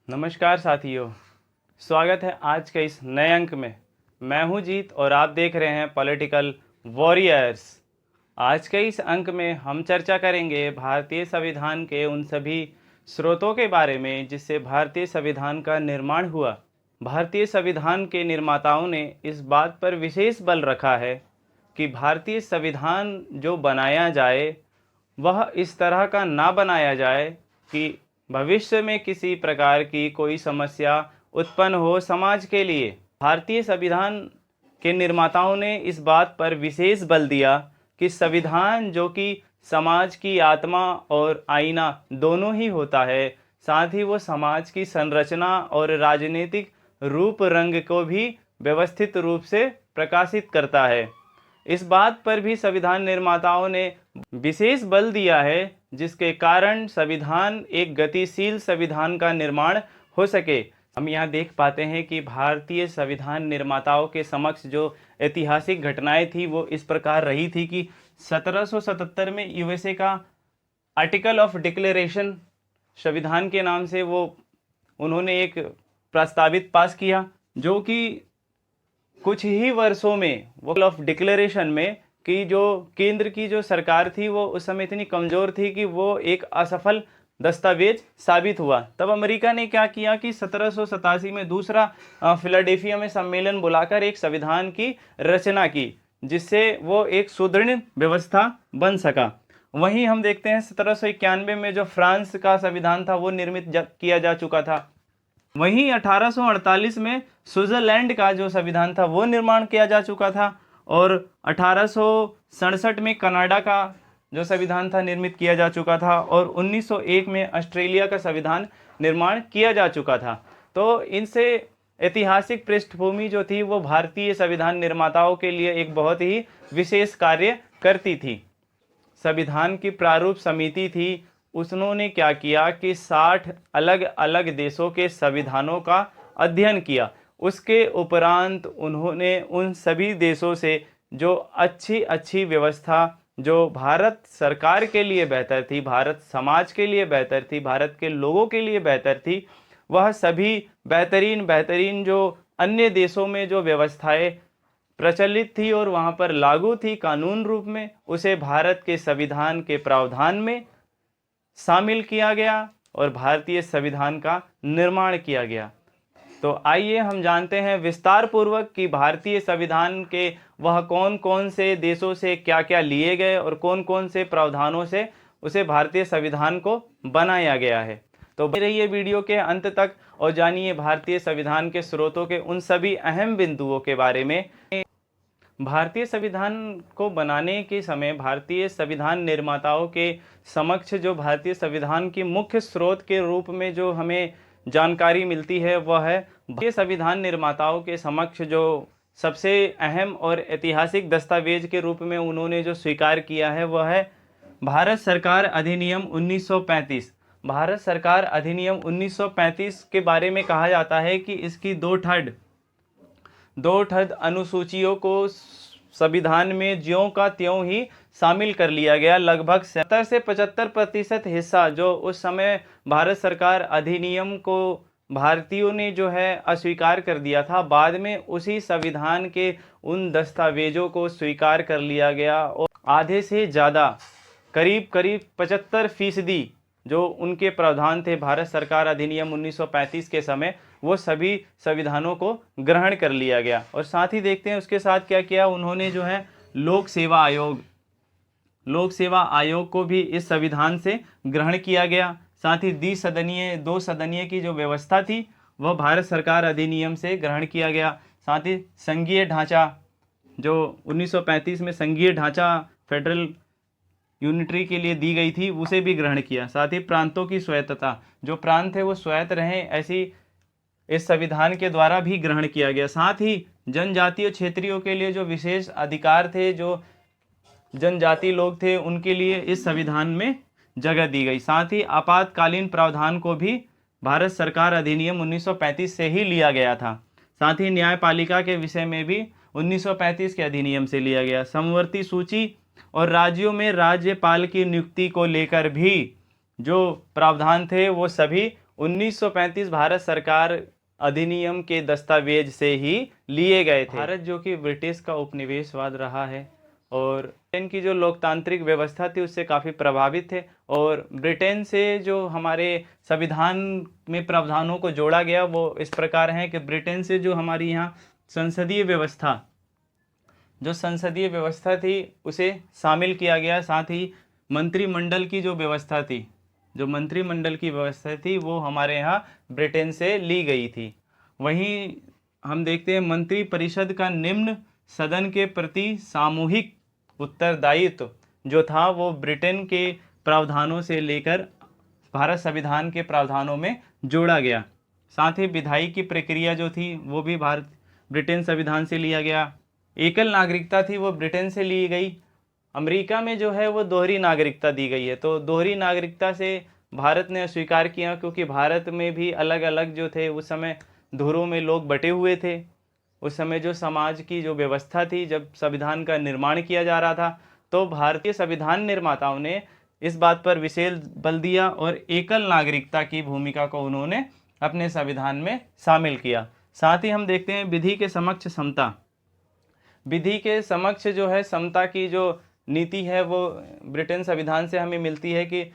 नमस्कार साथियों, स्वागत है आज के इस नए अंक में। मैं हूं जीत और आप देख रहे हैं पॉलिटिकल वॉरियर्स। आज के इस अंक में हम चर्चा करेंगे भारतीय संविधान के उन सभी स्रोतों के बारे में जिससे भारतीय संविधान का निर्माण हुआ। भारतीय संविधान के निर्माताओं ने इस बात पर विशेष बल रखा है कि भारतीय संविधान जो बनाया जाए वह इस तरह का ना बनाया जाए कि भविष्य में किसी प्रकार की कोई समस्या उत्पन्न हो समाज के लिए। भारतीय संविधान के निर्माताओं ने इस बात पर विशेष बल दिया कि संविधान जो कि समाज की आत्मा और आईना दोनों ही होता है, साथ ही वो समाज की संरचना और राजनीतिक रूप रंग को भी व्यवस्थित रूप से प्रकाशित करता है। इस बात पर भी संविधान निर्माताओं ने विशेष बल दिया है जिसके कारण संविधान एक गतिशील संविधान का निर्माण हो सके। हम यहाँ देख पाते हैं कि भारतीय संविधान निर्माताओं के समक्ष जो ऐतिहासिक घटनाएं थी वो इस प्रकार रही थी कि 1777 में यूएसए का आर्टिकल ऑफ डिक्लेरेशन संविधान के नाम से वो उन्होंने एक प्रस्तावित पास किया, जो कि कुछ ही वर्षों में वो ऑफ डिक्लेरेशन में कि जो केंद्र की जो सरकार थी वो उस समय इतनी कमज़ोर थी कि वो एक असफल दस्तावेज साबित हुआ। तब अमेरिका ने क्या किया कि 1787 में दूसरा फिलाडेल्फिया में सम्मेलन बुलाकर एक संविधान की रचना की, जिससे वो एक सुदृढ़ व्यवस्था बन सका। वहीं हम देखते हैं 1791 में जो फ्रांस का संविधान था वो निर्मित किया जा चुका था। वहीं 1848 में स्विट्जरलैंड का जो संविधान था वो निर्माण किया जा चुका था और 1867 में कनाडा का जो संविधान था निर्मित किया जा चुका था और 1901 में ऑस्ट्रेलिया का संविधान निर्माण किया जा चुका था। तो इनसे ऐतिहासिक पृष्ठभूमि जो थी वो भारतीय संविधान निर्माताओं के लिए एक बहुत ही विशेष कार्य करती थी। संविधान की प्रारूप समिति थी, उन्होंने क्या किया कि 60 अलग अलग देशों के संविधानों का अध्ययन किया। उसके उपरांत उन्होंने उन सभी देशों से जो अच्छी व्यवस्था जो भारत सरकार के लिए बेहतर थी, भारत समाज के लिए बेहतर थी, भारत के लोगों के लिए बेहतर थी, वह सभी बेहतरीन जो अन्य देशों में जो व्यवस्थाएं प्रचलित थी और वहाँ पर लागू थी कानून रूप में, उसे भारत के संविधान के प्रावधान में शामिल किया गया और भारतीय संविधान का निर्माण किया गया। तो आइए हम जानते हैं विस्तार पूर्वक कि भारतीय संविधान के वह कौन कौन से देशों से क्या क्या लिए गए और कौन कौन से प्रावधानों से उसे भारतीय संविधान को बनाया गया है। तो बने रहिए वीडियो के अंत तक और जानिए भारतीय संविधान के स्रोतों के उन सभी अहम बिंदुओं के बारे में। भारतीय संविधान को बनाने के समय भारतीय संविधान निर्माताओं के समक्ष जो भारतीय संविधान की मुख्य स्रोत के रूप में जो हमें जानकारी मिलती है वह है भारतीय संविधान निर्माताओं के समक्ष जो सबसे अहम और ऐतिहासिक दस्तावेज के रूप में उन्होंने जो स्वीकार किया है वह है भारत सरकार अधिनियम 1935। भारत सरकार अधिनियम 1935 के बारे में कहा जाता है कि इसकी दो थर्ड अनुसूचियों को संविधान में ज्यों का त्यों ही शामिल कर लिया गया। लगभग 70 से 75% हिस्सा जो उस समय भारत सरकार अधिनियम को भारतीयों ने जो है अस्वीकार कर दिया था, बाद में उसी संविधान के उन दस्तावेजों को स्वीकार कर लिया गया और आधे से ज़्यादा करीब 75% जो उनके प्रावधान थे भारत सरकार अधिनियम 1935 के समय, वो सभी संविधानों को ग्रहण कर लिया गया। और साथ ही देखते हैं उसके साथ क्या किया उन्होंने, जो है लोक सेवा आयोग को भी इस संविधान से ग्रहण किया गया। साथ ही दो सदनीय की जो व्यवस्था थी वह भारत सरकार अधिनियम से ग्रहण किया गया। साथ ही संघीय ढांचा जो 1935 में संघीय ढांचा फेडरल यूनिटरी के लिए दी गई थी उसे भी ग्रहण किया। साथ ही प्रांतों की स्वायत्तता, जो प्रांत है वो स्वायत्त रहें, ऐसी इस संविधान के द्वारा भी ग्रहण किया गया। साथ ही जनजातीय क्षेत्रियों के लिए जो विशेष अधिकार थे, जो जनजाति लोग थे, उनके लिए इस संविधान में जगह दी गई। साथ ही आपातकालीन प्रावधान को भी भारत सरकार अधिनियम 1935 से ही लिया गया था। साथ ही न्यायपालिका के विषय में भी 1935 के अधिनियम से लिया गया। समवर्ती सूची और राज्यों में राज्यपाल की नियुक्ति को लेकर भी जो प्रावधान थे वो सभी 1935 भारत सरकार अधिनियम के दस्तावेज से ही लिए गए थे। भारत जो कि ब्रिटिश का उपनिवेशवाद रहा है और ब्रिटेन की जो लोकतांत्रिक व्यवस्था थी उससे काफ़ी प्रभावित थे, और ब्रिटेन से जो हमारे संविधान में प्रावधानों को जोड़ा गया वो इस प्रकार हैं कि ब्रिटेन से जो हमारी यहाँ संसदीय व्यवस्था थी उसे शामिल किया गया। साथ ही मंत्रिमंडल की जो व्यवस्था थी, वो हमारे यहाँ ब्रिटेन से ली गई थी। वहीं हम देखते हैं मंत्रि परिषद का निम्न सदन के प्रति सामूहिक उत्तरदायित्व जो था वो ब्रिटेन के प्रावधानों से लेकर भारत संविधान के प्रावधानों में जोड़ा गया। साथ ही विधायी की प्रक्रिया जो थी वो भी ब्रिटेन संविधान से लिया गया। एकल नागरिकता थी वो ब्रिटेन से ली गई। अमेरिका में जो है वो दोहरी नागरिकता दी गई है, तो दोहरी नागरिकता से भारत ने अस्वीकार किया, क्योंकि भारत में भी अलग अलग जो थे उस समय धुरों में लोग बटे हुए थे। उस समय जो समाज की जो व्यवस्था थी, जब संविधान का निर्माण किया जा रहा था, तो भारतीय संविधान निर्माताओं ने इस बात पर विशेष बल दिया और एकल नागरिकता की भूमिका को उन्होंने अपने संविधान में शामिल किया। साथ ही हम देखते हैं विधि के समक्ष समता। विधि के समक्ष जो है समता की जो नीति है वो ब्रिटेन संविधान से हमें मिलती है कि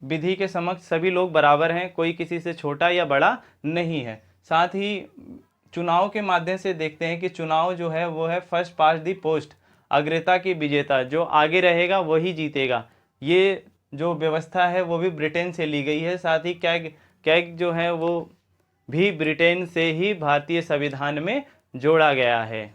विधि के समक्ष सभी लोग बराबर हैं, कोई किसी से छोटा या बड़ा नहीं है। साथ ही चुनाव के माध्यम से देखते हैं कि चुनाव जो है वो है फर्स्ट पास्ट दी पोस्ट, अग्रता की विजेता, जो आगे रहेगा वही जीतेगा। ये जो व्यवस्था है वो भी ब्रिटेन से ली गई है। साथ ही कैग जो है वो भी ब्रिटेन से ही भारतीय संविधान में जोड़ा गया है।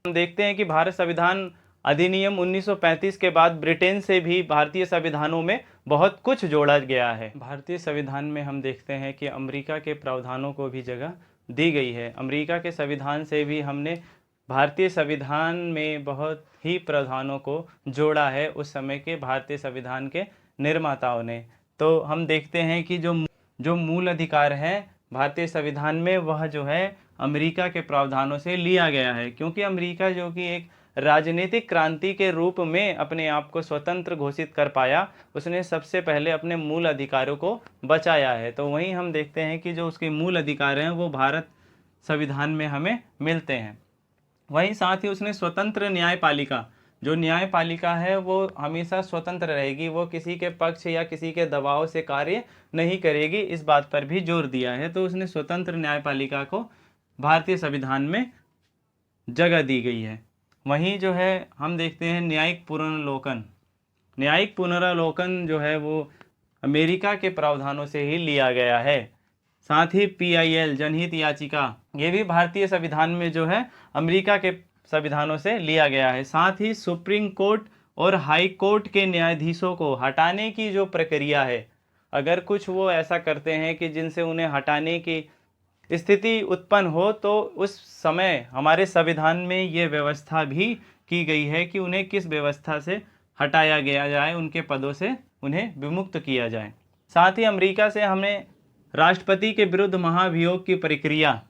हम देखते हैं कि भारत संविधान अधिनियम 1935 के बाद ब्रिटेन से भी भारतीय संविधानों में बहुत कुछ जोड़ा गया है। भारतीय संविधान में हम देखते हैं कि अमेरिका के प्रावधानों को भी जगह दी गई है। अमेरिका के संविधान से भी हमने भारतीय संविधान में बहुत ही प्रावधानों को जोड़ा है उस समय के भारतीय संविधान के निर्माताओं ने। तो हम देखते हैं कि जो मूल अधिकार है भारतीय संविधान में वह जो है अमेरिका के प्रावधानों से लिया गया है, क्योंकि अमेरिका जो कि एक राजनीतिक क्रांति के रूप में अपने आप को स्वतंत्र घोषित कर पाया, उसने सबसे पहले अपने मूल अधिकारों को बचाया है। तो वहीं हम देखते हैं कि जो उसके मूल अधिकार हैं वो भारत संविधान में हमें मिलते हैं। वहीं साथ ही उसने स्वतंत्र न्यायपालिका, जो न्यायपालिका है वो हमेशा स्वतंत्र रहेगी, वो किसी के पक्ष या किसी के दबाव से कार्य नहीं करेगी, इस बात पर भी जोर दिया है। तो उसने स्वतंत्र न्यायपालिका को भारतीय संविधान में जगह दी गई है। वहीं जो है हम देखते हैं न्यायिक पुनरावलोकन जो है वो अमेरिका के प्रावधानों से ही लिया गया है। साथ ही PIL जनहित याचिका, ये भी भारतीय संविधान में जो है अमेरिका के संविधानों से लिया गया है। साथ ही सुप्रीम कोर्ट और हाई कोर्ट के न्यायाधीशों को हटाने की जो प्रक्रिया है, अगर कुछ वो ऐसा करते हैं कि जिनसे उन्हें हटाने की स्थिति उत्पन्न हो, तो उस समय हमारे संविधान में ये व्यवस्था भी की गई है कि उन्हें किस व्यवस्था से हटाया गया जाए, उनके पदों से उन्हें विमुक्त किया जाए। साथ ही अमेरिका से हमने राष्ट्रपति के विरुद्ध महाभियोग की प्रक्रिया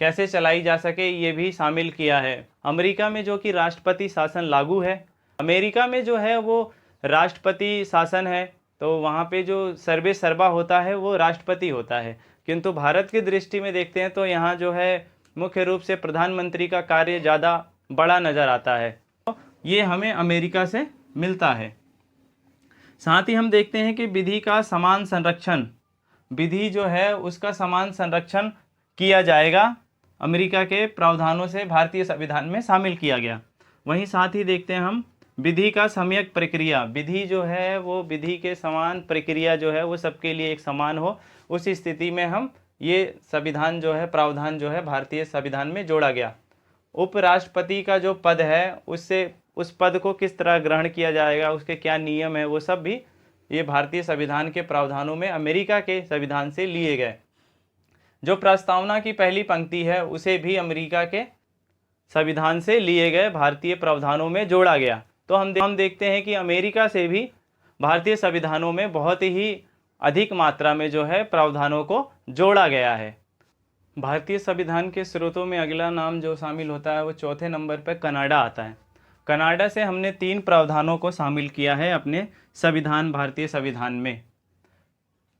कैसे चलाई जा सके ये भी शामिल किया है। अमेरिका में जो कि राष्ट्रपति शासन लागू है, अमेरिका में जो है वो राष्ट्रपति शासन है, तो वहाँ पे जो सर्वे सर्वा होता है वो राष्ट्रपति होता है। किंतु भारत की दृष्टि में देखते हैं तो यहाँ जो है मुख्य रूप से प्रधानमंत्री का कार्य ज़्यादा बड़ा नज़र आता है, तो ये हमें अमेरिका से मिलता है। साथ ही हम देखते हैं कि विधि का समान संरक्षण, विधि जो है उसका समान संरक्षण किया जाएगा, अमेरिका के प्रावधानों से भारतीय संविधान में शामिल किया गया। वहीं साथ ही देखते हैं हम विधि का सम्यक प्रक्रिया, विधि जो है वो विधि के समान प्रक्रिया जो है वो सबके लिए एक समान हो, उस स्थिति में हम ये संविधान जो है प्रावधान जो है भारतीय संविधान में जोड़ा गया। उपराष्ट्रपति का जो पद है उससे उस पद को किस तरह ग्रहण किया जाएगा, उसके क्या नियम है, वो सब भी ये भारतीय संविधान के प्रावधानों में अमेरिका के संविधान से लिए गए। जो प्रस्तावना की पहली पंक्ति है उसे भी अमेरिका के संविधान से लिए गए भारतीय प्रावधानों में जोड़ा गया। तो हम देखते हैं कि अमेरिका से भी भारतीय संविधानों में बहुत ही अधिक मात्रा में जो है प्रावधानों को जोड़ा गया है। भारतीय संविधान के स्रोतों में अगला नाम जो शामिल होता है वो चौथे नंबर पर कनाडा आता है। कनाडा से हमने 3 प्रावधानों को शामिल किया है अपने संविधान, भारतीय संविधान में।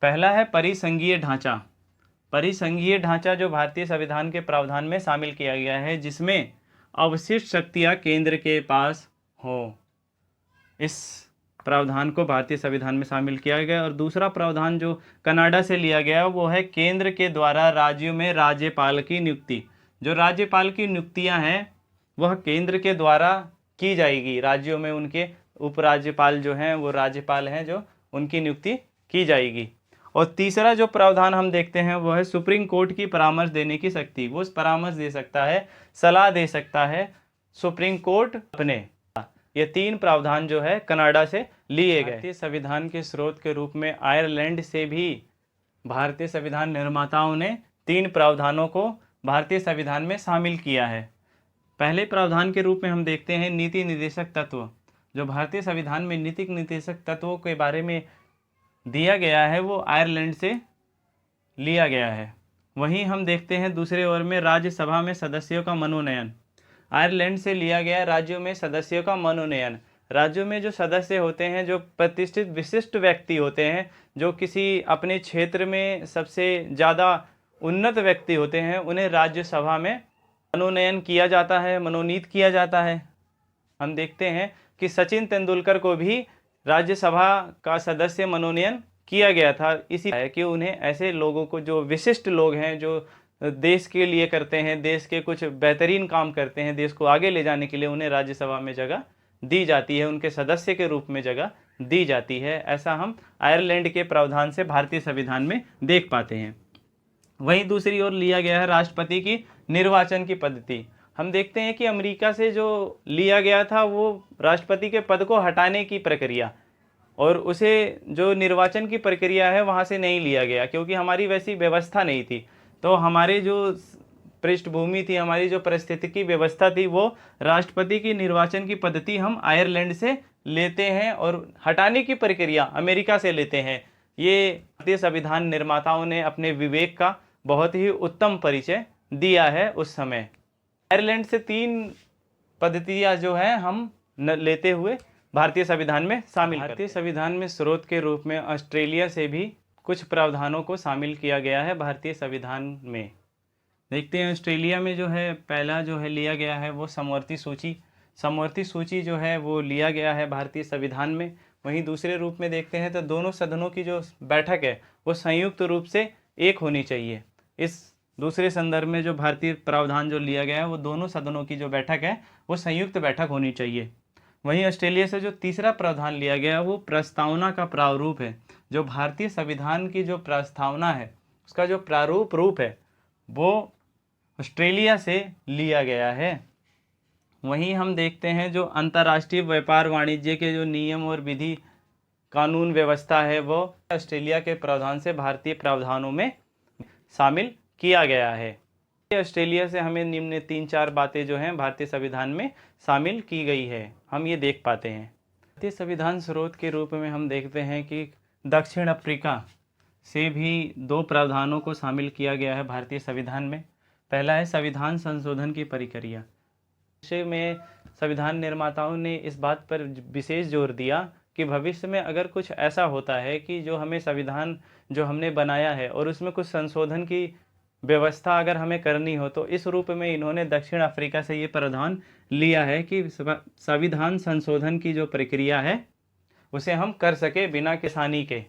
पहला है परिसंघीय ढांचा। परिसंघीय ढांचा जो भारतीय संविधान के प्रावधान में शामिल किया गया है, जिसमें अवशिष्ट शक्तियां केंद्र के पास हो, इस प्रावधान को भारतीय संविधान में शामिल किया गया। और दूसरा प्रावधान जो कनाडा से लिया गया वो है केंद्र के द्वारा राज्यों में राज्यपाल की नियुक्ति। जो राज्यपाल की नियुक्तियां हैं वह केंद्र के द्वारा की जाएगी, राज्यों में उनके उपराज्यपाल जो हैं वो राज्यपाल हैं, जो उनकी नियुक्ति की जाएगी। और तीसरा जो प्रावधान हम देखते हैं वो है सुप्रीम कोर्ट की परामर्श देने की शक्ति। वो परामर्श दे सकता है, सलाह दे सकता है सुप्रीम कोर्ट अपने। ये 3 प्रावधान जो है कनाडा से लिए गए। भारतीय संविधान के स्रोत के रूप में आयरलैंड से भी भारतीय संविधान निर्माताओं ने 3 प्रावधानों को भारतीय संविधान में शामिल किया है। पहले प्रावधान के रूप में हम देखते हैं नीति निर्देशक तत्व। जो भारतीय संविधान में नीति निर्देशक तत्वों के बारे में दिया गया है वो आयरलैंड से लिया गया है। वहीं हम देखते हैं दूसरे ओर में राज्यसभा में सदस्यों का मनोनयन। आयरलैंड से लिया गया राज्यों में सदस्यों का मनोनयन। राज्यों में जो सदस्य होते हैं, जो प्रतिष्ठित विशिष्ट व्यक्ति होते हैं, जो किसी अपने क्षेत्र में सबसे ज़्यादा उन्नत व्यक्ति होते हैं, उन्हें राज्यसभा में मनोनयन किया जाता है, मनोनीत किया जाता है। हम देखते हैं कि सचिन तेंदुलकर को भी राज्यसभा का सदस्य मनोनयन किया गया था, इसी है कि उन्हें ऐसे लोगों को, जो विशिष्ट लोग हैं, जो देश के लिए करते हैं, देश के कुछ बेहतरीन काम करते हैं, देश को आगे ले जाने के लिए उन्हें राज्यसभा में जगह दी जाती है, उनके सदस्य के रूप में जगह दी जाती है। ऐसा हम आयरलैंड के प्रावधान से भारतीय संविधान में देख पाते हैं। वहीं दूसरी ओर लिया गया है राष्ट्रपति की निर्वाचन की पद्धति। हम देखते हैं कि अमेरिका से जो लिया गया था वो राष्ट्रपति के पद को हटाने की प्रक्रिया, और उसे जो निर्वाचन की प्रक्रिया है वहाँ से नहीं लिया गया, क्योंकि हमारी वैसी व्यवस्था नहीं थी। तो हमारे जो पृष्ठभूमि थी, हमारी जो पारिस्थितिकी व्यवस्था थी, वो राष्ट्रपति की निर्वाचन की पद्धति हम आयरलैंड से लेते हैं और हटाने की प्रक्रिया अमेरिका से लेते हैं। ये भारतीय संविधान निर्माताओं ने अपने विवेक का बहुत ही उत्तम परिचय दिया है उस समय। आयरलैंड से 3 पद्धतियाँ जो हैं हम लेते हुए भारतीय संविधान में शामिल। भारतीय संविधान में स्रोत के रूप में ऑस्ट्रेलिया से भी कुछ प्रावधानों को शामिल किया गया है भारतीय संविधान में। देखते हैं ऑस्ट्रेलिया में जो है पहला जो है लिया गया है वो समवर्ती सूची। समवर्ती सूची जो है वो लिया गया है भारतीय संविधान में। वहीं दूसरे रूप में देखते हैं तो दोनों सदनों की जो बैठक है वो संयुक्त रूप से एक होनी चाहिए। इस दूसरे संदर्भ में जो भारतीय प्रावधान जो लिया गया है वो दोनों सदनों की जो बैठक है वो संयुक्त बैठक होनी चाहिए। वहीं ऑस्ट्रेलिया से जो तीसरा प्रावधान लिया गया है वो प्रस्तावना का प्रारूप है। जो भारतीय संविधान की जो प्रस्तावना है उसका जो प्रारूप रूप है वो ऑस्ट्रेलिया से लिया गया है। वहीं हम देखते हैं जो अंतर्राष्ट्रीय व्यापार वाणिज्य के जो नियम और विधि कानून व्यवस्था है वो ऑस्ट्रेलिया के प्रावधान से भारतीय प्रावधानों में शामिल किया गया है। ऑस्ट्रेलिया से हमें निम्न 3-4 बातें जो हैं भारतीय संविधान में शामिल की गई है, हम ये देख पाते हैं। भारतीय संविधान स्रोत के रूप में हम देखते हैं कि दक्षिण अफ्रीका से भी 2 प्रावधानों को शामिल किया गया है भारतीय संविधान में। पहला है संविधान संशोधन की प्रक्रिया। विषय में संविधान निर्माताओं ने इस बात पर विशेष जोर दिया कि भविष्य में अगर कुछ ऐसा होता है कि जो हमें संविधान जो हमने बनाया है और उसमें कुछ संशोधन की व्यवस्था अगर हमें करनी हो, तो इस रूप में इन्होंने दक्षिण अफ्रीका से ये प्रावधान लिया है कि संविधान संशोधन की जो प्रक्रिया है उसे हम कर सके बिना किसानी के।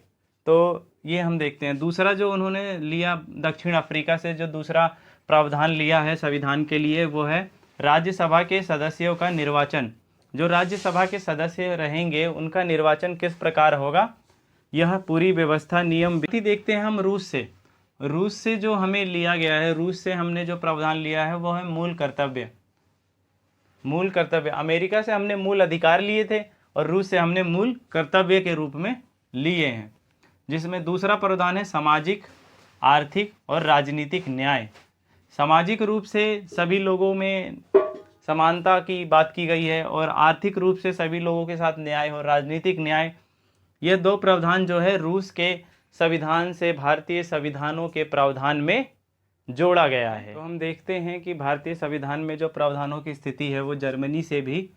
तो ये हम देखते हैं। दूसरा जो उन्होंने लिया दक्षिण अफ्रीका से, जो दूसरा प्रावधान लिया है संविधान के लिए, वो है राज्यसभा के सदस्यों का निर्वाचन। जो राज्यसभा के सदस्य रहेंगे उनका निर्वाचन किस प्रकार होगा, यह पूरी व्यवस्था नियम देखते हैं हम रूस से जो हमें लिया गया है, रूस से हमने जो प्रावधान लिया है वो है मूल कर्तव्य। अमेरिका से हमने मूल अधिकार लिए थे और रूस से हमने मूल कर्तव्य के रूप में लिए हैं। जिसमें दूसरा प्रावधान है सामाजिक, आर्थिक और राजनीतिक न्याय। सामाजिक रूप से सभी लोगों में समानता की बात की गई है और आर्थिक रूप से सभी लोगों के साथ न्याय और राजनीतिक न्याय, ये 2 प्रावधान जो है रूस के संविधान से भारतीय संविधानों के प्रावधान में जोड़ा गया है। तो हम देखते हैं कि भारतीय संविधान में जो प्रावधानों की स्थिति है वो जर्मनी से भी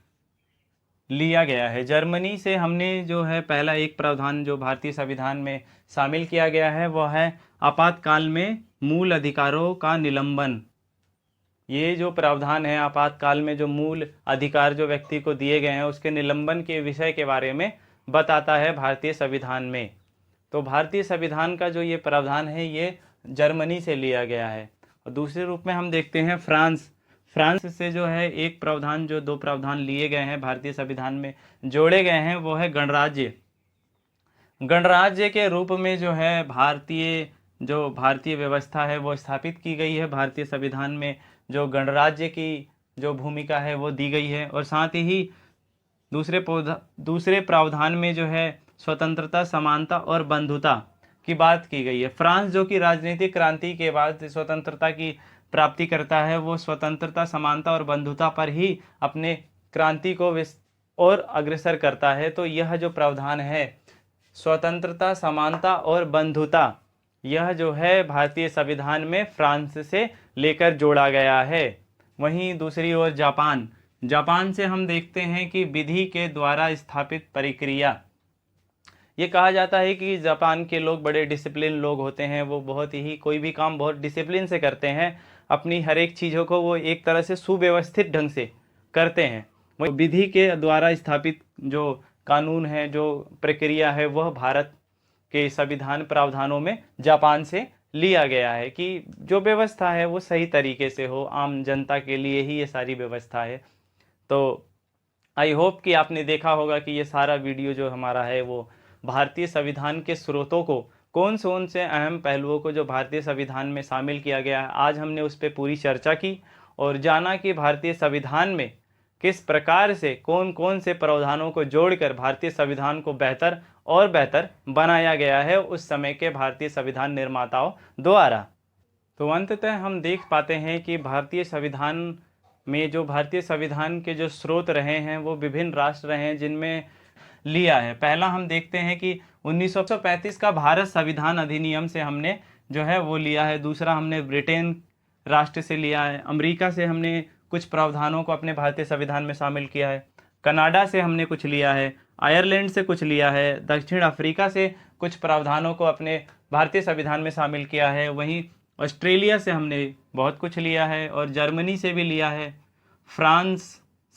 लिया गया है। जर्मनी से हमने जो है पहला एक प्रावधान जो भारतीय संविधान में शामिल किया गया है वह है आपातकाल में मूल अधिकारों का निलंबन। ये जो प्रावधान है आपातकाल में जो मूल अधिकार जो व्यक्ति को दिए गए हैं उसके निलंबन के विषय के बारे में बताता है भारतीय संविधान में। तो भारतीय संविधान का जो ये प्रावधान है ये जर्मनी से लिया गया है। और दूसरे रूप में हम देखते हैं फ्रांस से जो है एक प्रावधान जो दो प्रावधान लिए गए हैं भारतीय संविधान में जोड़े गए हैं वो है गणराज्य। गणराज्य के रूप में जो है भारतीय व्यवस्था है वो स्थापित की गई है। भारतीय संविधान में जो गणराज्य की जो भूमिका है वो दी गई है। और साथ ही दूसरे प्रावधान में जो है स्वतंत्रता, समानता और बंधुता की बात की गई है। फ्रांस जो कि राजनीतिक क्रांति के बाद स्वतंत्रता की प्राप्ति करता है वो स्वतंत्रता, समानता और बंधुता पर ही अपने क्रांति को और अग्रसर करता है। तो यह जो प्रावधान है स्वतंत्रता, समानता और बंधुता यह जो है भारतीय संविधान में फ्रांस से लेकर जोड़ा गया है। वहीं दूसरी ओर जापान से हम देखते हैं कि विधि के द्वारा स्थापित प्रक्रिया। ये कहा जाता है कि जापान के लोग बड़े डिसिप्लिन लोग होते हैं, वो बहुत ही कोई भी काम बहुत डिसिप्लिन से करते हैं, अपनी हर एक चीज़ों को वो एक तरह से सुव्यवस्थित ढंग से करते हैं। वो विधि के द्वारा स्थापित जो कानून है, जो प्रक्रिया है, वह भारत के संविधान प्रावधानों में जापान से लिया गया है कि जो व्यवस्था है वो सही तरीके से हो, आम जनता के लिए ही ये सारी व्यवस्था है। तो आई होप कि आपने देखा होगा कि ये सारा वीडियो जो हमारा है वो भारतीय संविधान के स्रोतों को कौन से अहम पहलुओं को जो भारतीय संविधान में शामिल किया गया है आज हमने उस पर पूरी चर्चा की और जाना कि भारतीय संविधान में किस प्रकार से कौन से प्रावधानों को जोड़कर भारतीय संविधान को बेहतर और बेहतर बनाया गया है उस समय के भारतीय संविधान निर्माताओं द्वारा। तो अंततः हम देख पाते हैं कि भारतीय संविधान में जो भारतीय संविधान के जो स्रोत रहे हैं वो विभिन्न राष्ट्र रहे हैं जिनमें लिया है। पहला हम देखते हैं कि 1935 का भारत संविधान अधिनियम से हमने जो है वो लिया है। दूसरा हमने ब्रिटेन राष्ट्र से लिया है। अमेरिका से हमने कुछ प्रावधानों को अपने भारतीय संविधान में शामिल किया है। कनाडा से हमने कुछ लिया है। आयरलैंड से कुछ लिया है। दक्षिण अफ्रीका से कुछ प्रावधानों को अपने भारतीय संविधान में शामिल किया है। वहीं ऑस्ट्रेलिया से हमने बहुत कुछ लिया है और जर्मनी से भी लिया है। फ्रांस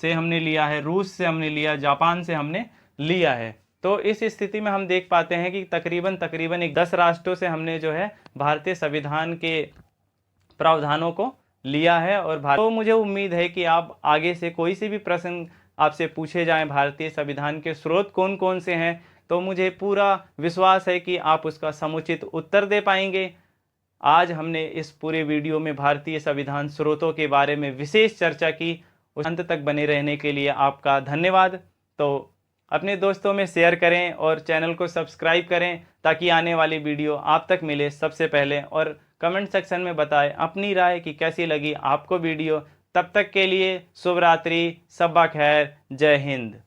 से हमने लिया है, रूस से हमने लिया, जापान से हमने लिया है। तो इस स्थिति में हम देख पाते हैं कि तकरीबन एक 10 राष्ट्रों से हमने जो है भारतीय संविधान के प्रावधानों को लिया है। और तो मुझे उम्मीद है कि आप आगे से कोई से भी प्रश्न आपसे पूछे जाएं भारतीय संविधान के स्रोत कौन से हैं तो मुझे पूरा विश्वास है कि आप उसका समुचित उत्तर दे पाएंगे। आज हमने इस पूरे वीडियो में भारतीय संविधान स्रोतों के बारे में विशेष चर्चा की। उस अंत तक बने रहने के लिए आपका धन्यवाद। तो अपने दोस्तों में शेयर करें और चैनल को सब्सक्राइब करें ताकि आने वाली वीडियो आप तक मिले सबसे पहले। और कमेंट सेक्शन में बताएं अपनी राय कि कैसी लगी आपको वीडियो। तब तक के लिए शुभ रात्रि, सब्बा खैर, जय हिंद।